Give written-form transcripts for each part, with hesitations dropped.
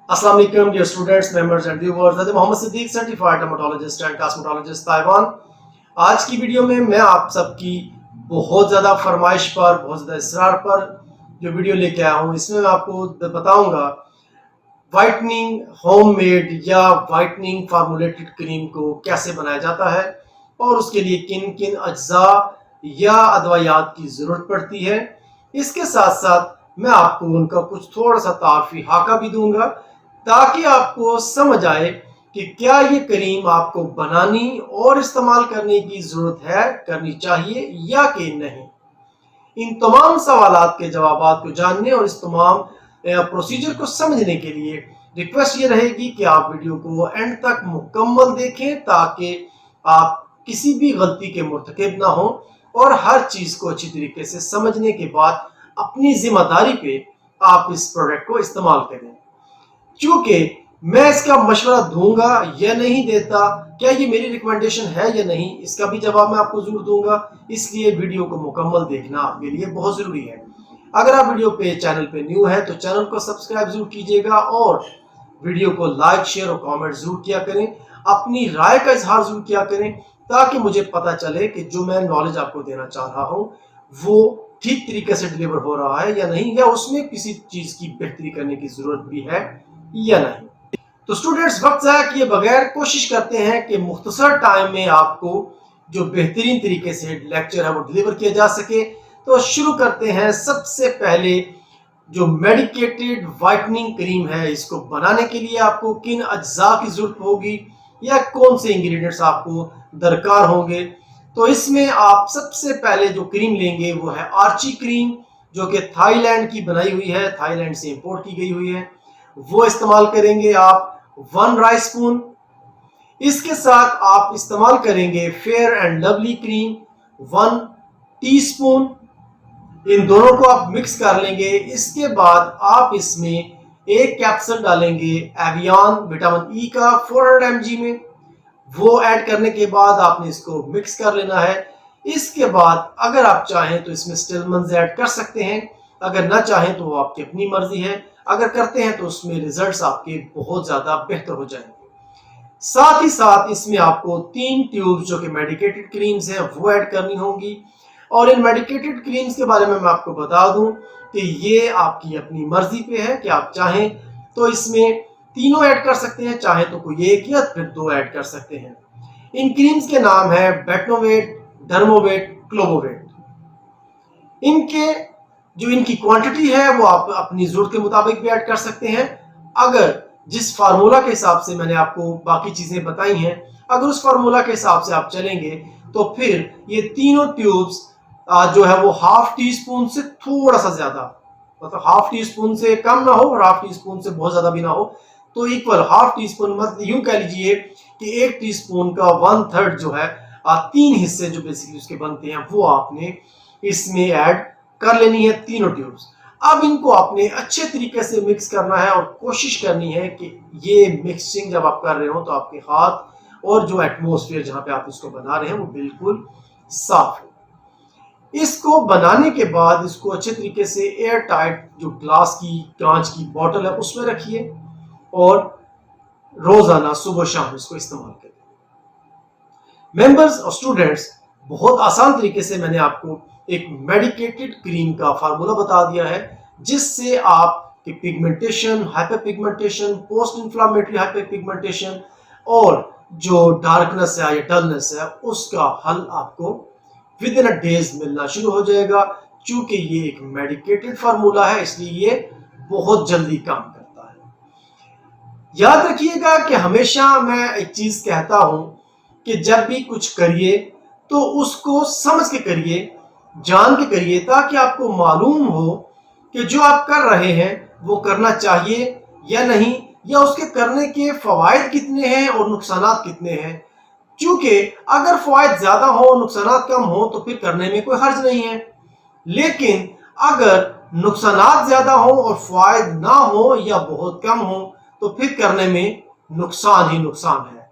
अस्सलाम वालेकुम dear students, members and viewers. Mohammad Siddique, certified dermatologist and cosmetologist, Taiwan. आज की वीडियो में मैं आप सबकी बहुत ज़्यादा फरमाइश पर, बहुत ज़्यादा इसरार पर जो वीडियो लेके आया हूँ, इसमें मैं आपको बताऊंगा वाइटनिंग होममेड या वाइटनिंग फार्मूलेटेड क्रीम को कैसे बनाया जाता है और उसके लिए किन किन अज्जा या अदवायात की ज़रूरत पड़ती है। इसके साथ साथ मैं आपको उनका कुछ थोड़ा सा तारफी हाका भी दूंगा ताकि आपको समझ आए कि क्या ये क्रीम आपको बनानी और इस्तेमाल करने की ज़रूरत है, करनी चाहिए या कि नहीं। इन तमाम सवालात के जवाबात को जानने और इस तमाम प्रोसीजर को समझने के लिए रिक्वेस्ट ये रहेगी कि आप वीडियो को एंड तक मुकम्मल देखें ताकि आप किसी भी गलती के मुर्तकिब ना हो और हर चीज़ को अच्छी तरीके से समझने के बाद अपनी जिम्मेदारी पे आप इस प्रोडक्ट को इस्तेमाल करें। क्योंकि मैं इसका मशवरा दूंगा या नहीं देता, क्या ये मेरी रिकमेंडेशन है या नहीं, इसका भी जवाब मैं आपको जरूर दूंगा। इसलिए वीडियो को मुकम्मल देखना आपके लिए बहुत जरूरी है। अगर आप वीडियो पे चैनल पे न्यू है तो चैनल को सब्सक्राइब जरूर कीजिएगा और वीडियो को लाइक, शेयर और कमेंट जरूर किया करें। अपनी राय का इजहार जरूर किया करें ताकि मुझे पता चले कि जो मैं नॉलेज आपको देना चाह रहा हूँ वो ठीक तरीके से डिलीवर हो रहा है या नहीं, या उसमें किसी चीज की बेहतरी करने की जरूरत भी है या नहीं। तो स्टूडेंट्स, वक्त ज़ाया किए बगैर कोशिश करते हैं कि मुख्तसर टाइम में आपको जो बेहतरीन तरीके से लेक्चर है वो डिलीवर किया जा सके। तो शुरू करते हैं। सबसे पहले जो मेडिकेटेड वाइटनिंग क्रीम है, इसको बनाने के लिए आपको किन अज्जा की जरूरत होगी या कौन से इंग्रेडिएंट्स आपको दरकार होंगे। तो इसमें आप सबसे पहले जो क्रीम लेंगे वो है आर्ची क्रीम, जो कि थाईलैंड की बनाई हुई है, थाईलैंड से इंपोर्ट की गई हुई है। वो इस्तेमाल करेंगे आप 1 राइस स्पून। इसके साथ आप इस्तेमाल करेंगे fair and lovely cream 1 teaspoon. इन दोनों को आप मिक्स कर लेंगे। इसके बाद आप इसमें एक कैप्सूल डालेंगे एवियन विटामिन ई का 400 mg में। वो ऐड करने के बाद आपने इसको मिक्स कर लेना है। इसके बाद अगर आप चाहें तो इसमें स्टिलमन्स ऐड कर सकते हैं, अगर ना चाहें तो वो आपकी अपनी मर्जी है। अगर करते हैं तो उसमें रिजल्ट्स आपके बहुत ज्यादा बेहतर हो जाएंगे। साथ ही साथ इसमें आपको 3 ट्यूब्स जो कि मेडिकेटेड क्रीम्स हैं वो ऐड करनी होंगी। और इन मेडिकेटेड क्रीम्स के बारे में मैं आपको बता दूं कि ये आपकी अपनी मर्जी पे है कि आप चाहें तो इसमें तीनों ऐड कर सकते हैं, चाहे तो कोई एक या फिर 2 ऐड कर सकते हैं। इन क्रीम्स के नाम है बेटनोवेट, डर्मोवेट, क्लोबोवेट। इनकी क्वांटिटी है वो आप अपनी जरूरत के मुताबिक भी ऐड कर सकते हैं। अगर जिस फार्मूला के हिसाब से मैंने आपको बाकी चीजें बताई हैं, अगर उस फार्मूला के हिसाब से आप चलेंगे तो फिर ये तीनों ट्यूब्स जो है वो ½ टीस्पून से थोड़ा सा ज्यादा, मतलब ½ टीस्पून से कम ना हो और ½ टीस्पून से बहुत ज्यादा भी ना हो, तो इक्वल ½ टीस्पून, मतलब यूं कह लीजिए कि 1 टीस्पून का 1/3 जो है 3 हिस्से जो बेसिकली उसके बनते हैं वो आपने इसमें ऐड कर लेनी है, तीनों ट्यूब्स। अब इनको आपने अच्छे तरीके से मिक्स करना है और कोशिश करनी है कि ये मिक्सिंग जब आप कर रहे हो तो आपके हाथ और जो एटमॉस्फेयर जहां पे आप इसको बना रहे हैं वो बिल्कुल साफ हो। इसको बनाने के बाद इसको अच्छे तरीके से एयर टाइट जो ग्लास की, कांच की बोतल है उसमें रखिए और रोजाना सुबह शाम इसको इस्तेमाल करें। मेंबर्स और स्टूडेंट्स, बहुत आसान तरीके से मैंने आपको एक मेडिकेटेड क्रीम का फार्मूला बता दिया है जिससे आपकी pigmentation, hyper pigmentation, post inflammatory hyper pigmentation और जो डार्कनेस है या डलनेस है उसका हल आपको विद इन अ डेज मिलना शुरू हो जाएगा। क्योंकि ये एक मेडिकेटेड फार्मूला है इसलिए ये बहुत जल्दी काम करता है। याद रखिएगा कि हमेशा मैं एक चीज कहता हूं कि जब भी कुछ करिए तो उसको समझ के करिए, जान के करिए, ताकि आपको मालूम हो कि जो आप कर रहे हैं वो करना चाहिए या नहीं, या उसके करने के फवायद कितने हैं और नुकसानात कितने हैं। क्योंकि अगर फवायद ज्यादा हो, नुकसानात कम हो तो फिर करने में कोई हर्ज नहीं है, लेकिन अगर नुकसानात ज्यादा हो और फवायद ना हो या बहुत कम हो तो फिर करने में नुकसान ही नुकसान है।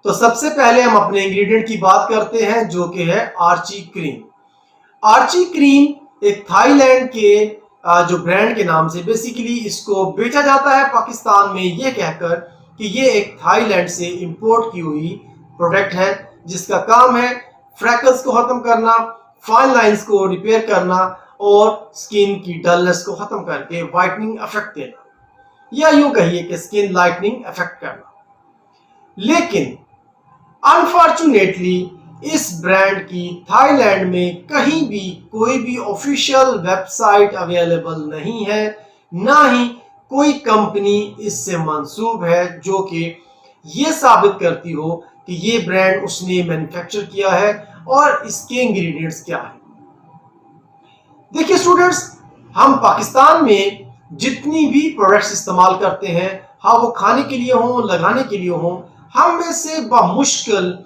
तो सबसे पहले हम अपने इंग्रेडिएंट की बात करते हैं जो कि है आर्ची क्रीम। आर्ची क्रीम एक थाईलैंड के जो ब्रांड के नाम से बेसिकली इसको बेचा जाता है पाकिस्तान में ये कहकर कि ये एक थाईलैंड से इंपोर्ट की हुई प्रोडक्ट है जिसका काम है फ्रैकल्स को खत्म करना, फाइन लाइंस को रिपेयर करना और स्किन की डलनेस को खत्म करके वाइटनिंग इफेक्ट देना, या यूं कहिए कि स्किन लाइटनिंग इफेक्ट करना। लेकिन अनफॉर्चुनेटली इस ब्रांड की थाईलैंड में कहीं भी कोई भी ऑफिशियल वेबसाइट अवेलेबल नहीं है, ना ही कोई कंपनी इससे मंसूब है जो कि ये साबित करती हो कि ये ब्रांड उसने मैन्युफैक्चर किया है और इसके इंग्रेडिएंट्स क्या है। देखिए स्टूडेंट्स, हम पाकिस्तान में जितनी भी प्रोडक्ट्स इस्तेमाल करते हैं, हाँ वो खाने के लिए हों, लगाने के लिए हों, हम में से बमुश्किल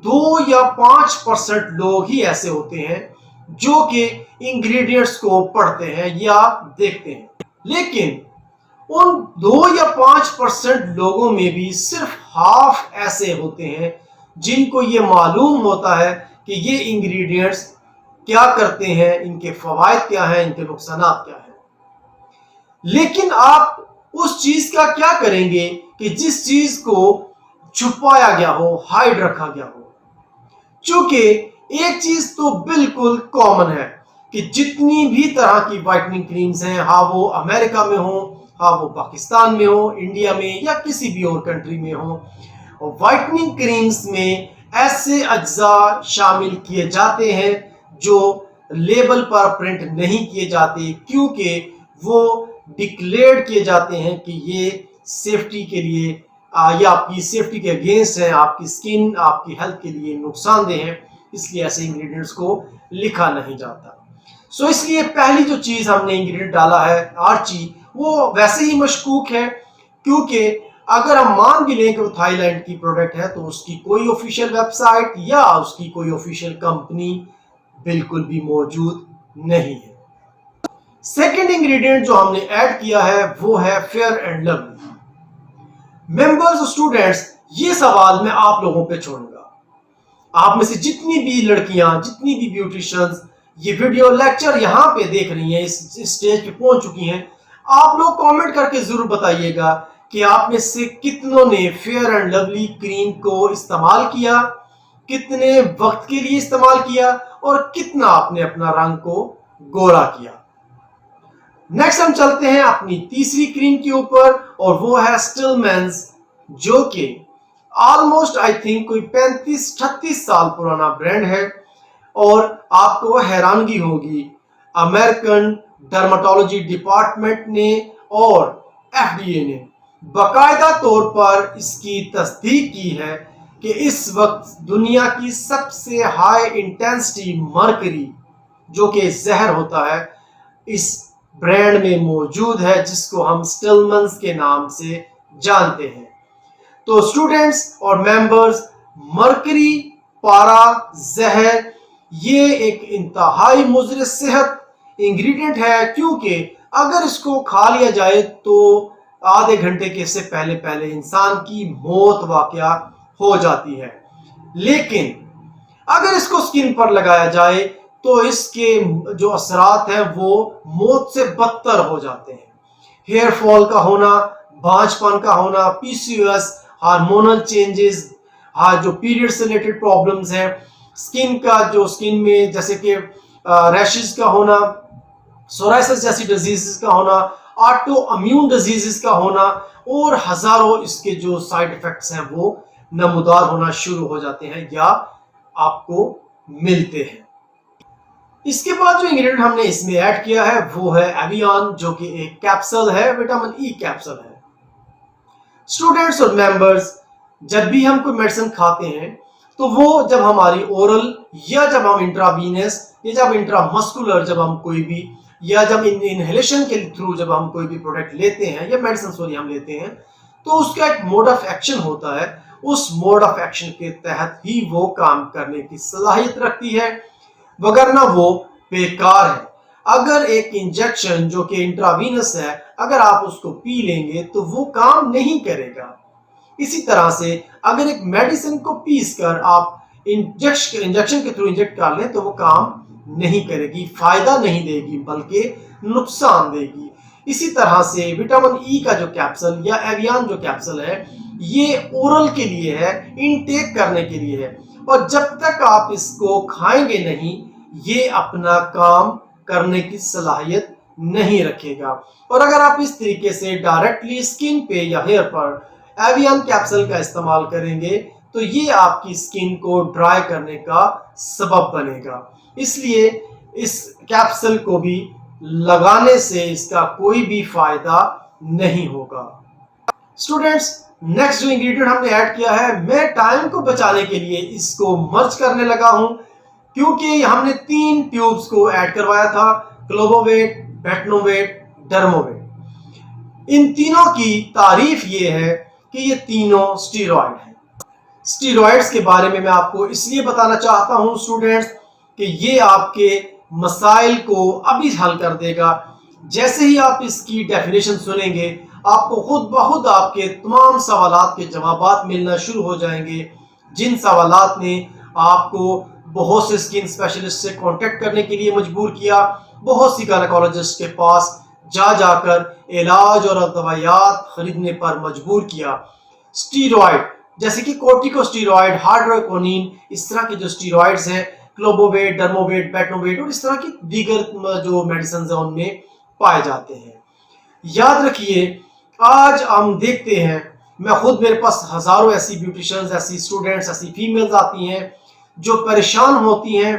2 या 5% लोग ही ऐसे होते हैं जो कि इंग्रेडिएंट्स को पढ़ते हैं या देखते हैं। लेकिन उन 2 या 5% लोगों में भी सिर्फ हाफ ऐसे होते हैं जिनको ये मालूम होता है कि ये इंग्रेडिएंट्स क्या करते हैं, इनके फवायद क्या हैं, इनके नुकसानात क्या हैं। लेकिन आप उस चीज का क्या करेंगे कि जिस चीज को छुपाया गया हो, हाइड रखा गया हो। चूंकि एक चीज तो बिल्कुल कॉमन है कि जितनी भी तरह की वाइटनिंग क्रीम्स हैं, हाँ वो अमेरिका में हो, हाँ वो पाकिस्तान में हो, इंडिया में या किसी भी और कंट्री में हो, और वाइटनिंग क्रीम्स में ऐसे अज्जा शामिल किए जाते हैं जो लेबल पर प्रिंट नहीं किए जाते, क्योंकि वो डिक्लेयर किए जाते हैं कि ये सेफ्टी के लिए या आपकी सेफ्टी के अगेंस्ट है, आपकी स्किन, आपकी हेल्थ के लिए नुकसानदेह है, इसलिए ऐसे इंग्रेडिएंट्स को लिखा नहीं जाता। सो इसलिए पहली जो चीज हमने इंग्रेडिएंट डाला है आर्ची, वो वैसे ही मशकूक है, क्योंकि अगर हम मान भी लें कि वो थाईलैंड की प्रोडक्ट है तो उसकी कोई ऑफिशियल वेबसाइट या उसकी कोई ऑफिशियल कंपनी बिल्कुल भी मौजूद नहीं है। सेकेंड इंग्रेडिएंट जो हमने ऐड किया है वो है फेयर एंड लवली। मेंबर्स और स्टूडेंट्स, ये सवाल मैं आप लोगों पे छोड़ूंगा। आप में से जितनी भी लड़कियां, जितनी भी ब्यूटिशियंस ये वीडियो लेक्चर यहाँ पे देख रही हैं, इस स्टेज पे पहुंच चुकी हैं, आप लोग कमेंट करके जरूर बताइएगा कि आप में से कितनों ने फेयर एंड लवली क्रीम को इस्तेमाल किया, कितने वक्त के लिए इस्तेमाल किया और कितना आपने अपना रंग को गोरा किया। नेक्स्ट हम चलते हैं अपनी तीसरी क्रीम के ऊपर और वो है स्टिलमैन्स, जो कि ऑलमोस्ट आई थिंक कोई 35-38 साल पुराना ब्रांड है। और आपको हैरानगी होगी, अमेरिकन डर्मेटोलॉजी डिपार्टमेंट ने और FDA ने बाकायदा तौर पर इसकी तस्दीक की है कि इस वक्त दुनिया की सबसे हाई इंटेंसिटी मर्करी, जो कि जहर होता है, इस ब्रांड में मौजूद है, जिसको हम स्टिलमैन्स के नाम से जानते हैं। तो स्टूडेंट्स और मेंबर्स, मरकरी, पारा, जहर ये एक इंतहाई मुज़र सेहत इंग्रेडिएंट है, क्योंकि अगर इसको खा लिया जाए तो आधे घंटे के से पहले पहले इंसान की मौत वाक़या हो जाती है। लेकिन अगर इसको स्किन पर लगाया जाए तो इसके जो असरात हैं वो मौत से बदतर हो जाते हैं। हेयर फॉल का होना, बांझपन का होना, PCOS, हार्मोनल चेंजेस, जो पीरियड से रिलेटेड प्रॉब्लम्स हैं, स्किन का जो स्किन में जैसे कि रैशेस का होना, सोराइसिस जैसी डिजीजेस का होना, ऑटो इम्यून डिजीजेस का होना और हजारों इसके जो साइड इफेक्ट्स हैं वो नमूदार होना शुरू हो जाते हैं या आपको मिलते हैं। इसके बाद जो इंग्रेडिएंट हमने इसमें ऐड किया है वो है एवियन, जो कि एक कैप्सूल है, विटामिन ई कैप्सूल है। स्टूडेंट्स और मेंबर्स, जब भी हम कोई मेडिसिन खाते हैं तो वो जब हमारी ओरल या जब हम इंट्रावीनस या जब इंट्रामस्कुलर जब हम कोई भी या जब इनहेलेशन के थ्रू जब हम कोई भी प्रोडक्ट लेते हैं या मेडिसिन हम लेते हैं तो उसका एक मोड ऑफ एक्शन होता है। उस मोड ऑफ एक्शन के तहत ही वो काम करने की सलाहियत रखती है, वगरना वो बेकार है। अगर एक इंजेक्शन जो कि इंट्रावीनस है, अगर आप उसको पी लेंगे तो वो काम नहीं करेगा। इसी तरह से अगर एक मेडिसिन को पीस कर आप इंजेक्शन के थ्रू इंजेक्ट कर लें तो वो काम نہیں کرے گی، فائدہ نہیں دے گی بلکہ نقصان دے گی۔ اسی طرح سے وٹامن ای کا جو کیپسول یا ایویان جو کیپسول ہے یہ اورل کے لیے ہے، انٹیک کرنے کے لیے ہے، اور جب تک آپ اس کو کھائیں گے نہیں یہ اپنا کام کرنے کی صلاحیت نہیں رکھے گا۔ اور اگر آپ اس طریقے سے ڈائریکٹلی اسکن پہ یا ہیئر پر ایویان کیپسول کا استعمال کریں گے تو یہ آپ کی اسکن کو ڈرائی کرنے کا سبب بنے گا۔ اس لیے اس کیپسول کو بھی لگانے سے اس کا کوئی بھی فائدہ نہیں ہوگا۔ اسٹوڈینٹس، نیکسٹ جو انگریڈینٹ ہم نے ایڈ کیا ہے، میں ٹائم کو بچانے کے لیے اس کو مرج کرنے لگا ہوں، کیونکہ ہم نے 3 ٹیوبز کو ایڈ کروایا تھا، کلوبوویٹ، بیٹنوویٹ، ڈرموویٹ۔ ان تینوں کی تعریف یہ ہے کہ یہ تینوں سٹیرائڈ ہیں۔ سٹیرائڈز کے بارے میں آپ کو اس لیے بتانا چاہتا ہوں اسٹوڈینٹس کہ یہ آپ کے مسائل کو ابھی حل کر دے گا۔ جیسے ہی آپ اس کی ڈیفینیشن سنیں گے آپ کو خود بخود آپ کے تمام سوالات کے جوابات ملنا شروع ہو جائیں گے، جن سوالات نے آپ کو بہت سے اسکن اسپیشلسٹ سے کانٹیکٹ کرنے کے لیے مجبور کیا، بہت سی گائنیکولوجسٹ کے پاس جا کر علاج اور دوائیات خریدنے پر مجبور کیا۔ سٹیرائڈ جیسے کہ کورٹیکو سٹیرائڈ، ہائیڈروکونین، اس طرح کے جو سٹیرائڈز ہیں، کلوبوویٹ، ڈرموویٹ، بیٹنوویٹ اور اس طرح کی دیگر جو میڈیسنز ہیں ان میں پائے جاتے ہیں۔ یاد رکھیے آج ہم دیکھتے ہیں، میں خود میرے پاس ہزاروں ایسی بیوٹیشنز، ایسی اسٹوڈنٹس، ایسی فیمیلز آتی ہیں جو پریشان ہوتی ہیں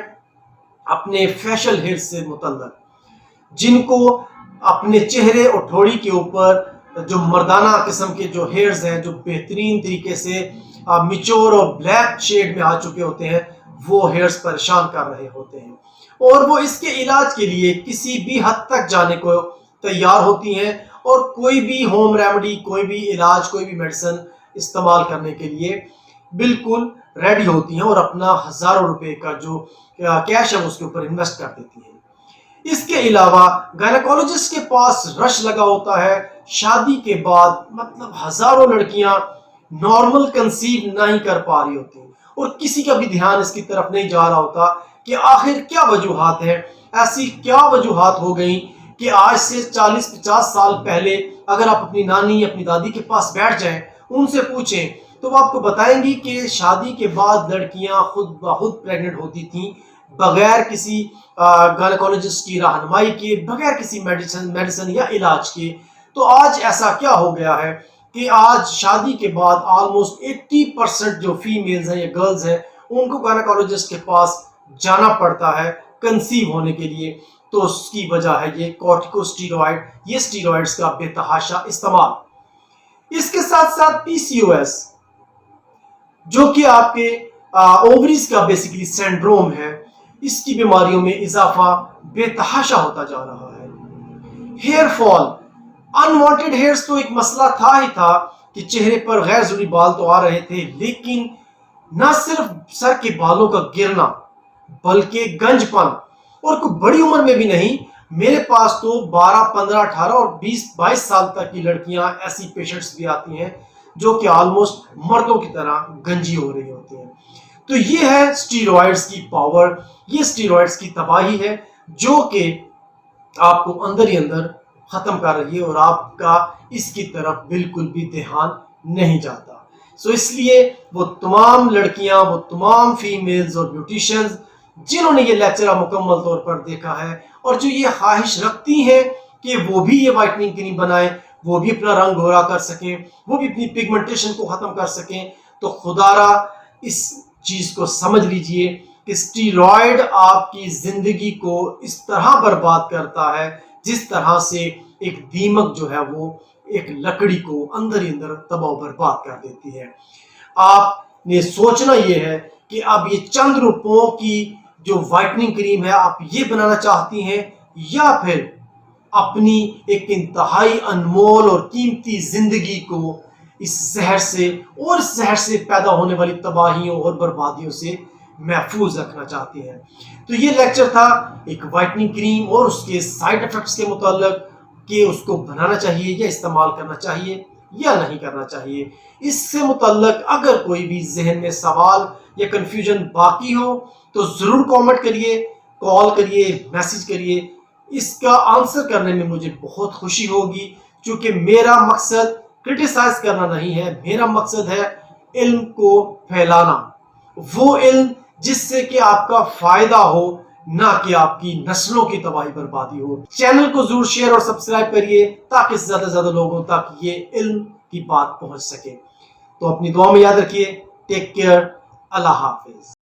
اپنے فیشل ہیئر سے متعلق، جن کو اپنے چہرے اور ٹھوڑی کے اوپر جو مردانہ قسم کے جو ہیئرز ہیں جو بہترین طریقے سے میچور اور بلیک شیڈ میں آ چکے ہوتے ہیں، وہ ہیئرز پریشان کر رہے ہوتے ہیں، اور وہ اس کے علاج کے لیے کسی بھی حد تک جانے کو تیار ہوتی ہیں، اور کوئی بھی ہوم ریمیڈی، کوئی بھی علاج، کوئی بھی میڈیسن استعمال کرنے کے لیے بالکل ریڈی ہوتی ہیں، اور اپنا ہزاروں روپے کا جو کیش ہے اس کے اوپر انویسٹ کر دیتی ہیں۔ اس کے علاوہ گائنیکولوجسٹ کے پاس رش لگا ہوتا ہے شادی کے بعد، مطلب ہزاروں لڑکیاں نارمل کنسیو نہیں کر پا رہی ہوتی ہیں، اور کسی کا بھی دھیان اس کی طرف نہیں جا رہا ہوتا کہ آخر کیا وجوہات ہیں، ایسی کیا وجوہات ہو گئیں کہ آج سے 40-50 سال پہلے اگر آپ اپنی نانی اپنی دادی کے پاس بیٹھ جائیں، ان سے پوچھیں تو وہ آپ کو بتائیں گی کہ شادی کے بعد لڑکیاں خود بخود پریگننٹ ہوتی تھیں، بغیر کسی گائنیکولوجسٹ کی رہنمائی کے، بغیر کسی میڈیسن یا علاج کے۔ تو آج ایسا کیا ہو گیا ہے کہ آج شادی کے بعد آلموسٹ 80% جو فیمیلز ہیں یا گرلز ہیں ان کو گائنیکولوجسٹ کے پاس جانا پڑتا ہے کنسیو ہونے کے لیے۔ تو اس کی وجہ ہے یہ کورٹیکوسٹیرائڈ، یہ سٹیرائڈز کا بے تحاشا استعمال۔ اس کے ساتھ ساتھ پی سی او ایس جو کہ آپ کے اووریز کا بیسیکلی سینڈروم ہے، اس کی بیماریوں میں اضافہ بے تحاشا ہوتا جا رہا ہے۔ ہیئر فال، انوانٹیڈ ہیئرز تو ایک مسئلہ تھا ہی تھا کہ چہرے پر غیر ضروری بال تو آ رہے تھے، لیکن نہ صرف سر کے بالوں کا گرنا بلکہ گنج پن، اور کوئی بڑی عمر میں بھی نہیں، میرے پاس تو 12، 15، 18 اور 20، 22 سال تک کی لڑکیاں ایسی پیشنٹس بھی آتی ہیں جو کہ آلموسٹ مردوں کی طرح گنجی ہو رہی ہوتی ہیں۔ تو یہ ہے سٹیرائڈز کی پاور، یہ سٹیرائڈز کی تباہی ہے جو کہ آپ کو اندر ہی اندر ختم کر رہی ہے، اور آپ کا اس کی طرف بالکل بھی دھیان نہیں جاتا۔ سو اس لیے وہ تمام لڑکیاں، وہ تمام فیمیلز اور بیوٹیشنز جنہوں نے یہ لیکچر مکمل طور پر دیکھا ہے اور جو یہ خواہش رکھتی ہیں کہ وہ بھی یہ وائٹننگ کریم بنائیں، وہ بھی اپنا رنگ گورا کر سکیں، وہ بھی اپنی پگمنٹیشن کو ختم کر سکیں، تو خدا را اس چیز کو سمجھ لیجئے کہ سٹیرائڈ آپ کی زندگی کو اس طرح برباد کرتا ہے جس طرح سے ایک دیمک جو ہے وہ ایک لکڑی کو اندر ہی اندر تباہ و برباد کر دیتی ہے۔ آپ نے سوچنا یہ ہے کہ اب یہ چند روپوں کی جو وائٹننگ کریم ہے آپ یہ بنانا چاہتی ہیں، یا پھر اپنی ایک انتہائی انمول اور قیمتی زندگی کو اس زہر سے اور اس زہر سے پیدا ہونے والی تباہیوں اور بربادیوں سے محفوظ رکھنا چاہتی ہیں۔ تو یہ لیکچر تھا ایک وائٹننگ کریم اور اس کے سائیڈ ایفیکٹس کے متعلق، کہ اس کو بنانا چاہیے یا استعمال کرنا چاہیے یا نہیں کرنا چاہیے۔ اس سے متعلق اگر کوئی بھی ذہن میں سوال یا کنفیوژن باقی ہو تو ضرور کامنٹ کریے۔ کال کریے، میسج کریے، اس کا آنسر کرنے میں مجھے بہت خوشی ہوگی، چونکہ میرا مقصد کرٹیسائز کرنا نہیں ہے، میرا مقصد ہے علم کو پھیلانا، وہ علم جس سے کہ آپ کا فائدہ ہو، نہ کہ آپ کی نسلوں کی تباہی بربادی ہو۔ چینل کو ضرور شیئر اور سبسکرائب کریے تاکہ زیادہ سے زیادہ لوگوں تک یہ علم کی بات پہنچ سکے۔ تو اپنی دعا میں یاد رکھیے۔ Take care. اللہ حافظ۔